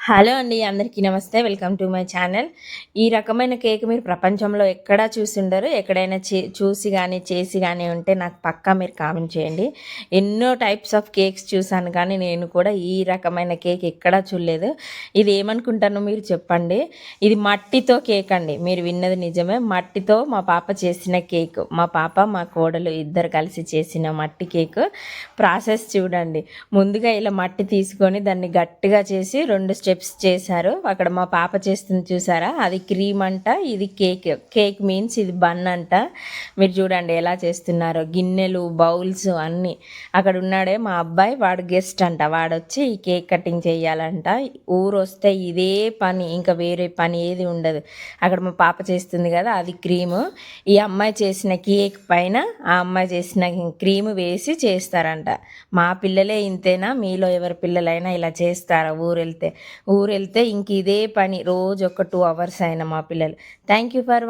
Hello అండి. అందరికీ నమస్తే. Welcome to my channel. ఈ రకమైన కేక్ మీరు ప్రపంచంలో ఎక్కడా చూసుండరు. ఎక్కడైనా చూసి గానీ, చేసి గానీ ఉంటే నాకు పక్కా మీరు కామెంట్ చేయండి. ఎన్నో టైప్స్ ఆఫ్ కేక్స్ చూసాను కానీ, నేను కూడా ఈ రకమైన కేక్ ఎక్కడా చూడలేదు. ఇది ఏమనుకుంటానో మీరు చెప్పండి. ఇది మట్టితో కేక్ అండి. మీరు విన్నది నిజమే. మట్టితో మా పాప చేసిన కేక్. మా పాప, మా కోడలు ఇద్దరు కలిసి చేసిన మట్టి కేక్. ప్రాసెస్ చూడండి. ముందుగా ఇలా మట్టి తీసుకొని దాన్ని గట్టిగా చేసి 2 స్టెప్స్ చేశారు. అక్కడ మా పాప చేస్తుంది చూసారా, అది క్రీమ్ అంట, ఇది కేక్. కేక్ మీన్స్ ఇది బన్ అంట. మీరు చూడండి ఎలా చేస్తున్నారో. గిన్నెలు, బౌల్స్ అన్నీ. అక్కడ ఉన్నాడే మా అబ్బాయి, వాడు గెస్ట్ అంట. వాడొచ్చి ఈ కేక్ కటింగ్ చేయాలంట. ఊరు వస్తే ఇదే పని, ఇంకా వేరే పని ఏది ఉండదు. అక్కడ మా పాప చేస్తుంది కదా, అది క్రీము. ఈ అమ్మాయి చేసిన కేక్ పైన ఆ అమ్మాయి చేసిన క్రీమ్ వేసి చేస్తారంట. మా పిల్లలే ఇంతేనా, మీలో ఎవరి పిల్లలైనా ఇలా చేస్తారా ఊరెళ్తే? ఇంక ఇదే పని రోజు ఒక 2 అవర్స్ అయినా మా పిల్లలు. Thank you for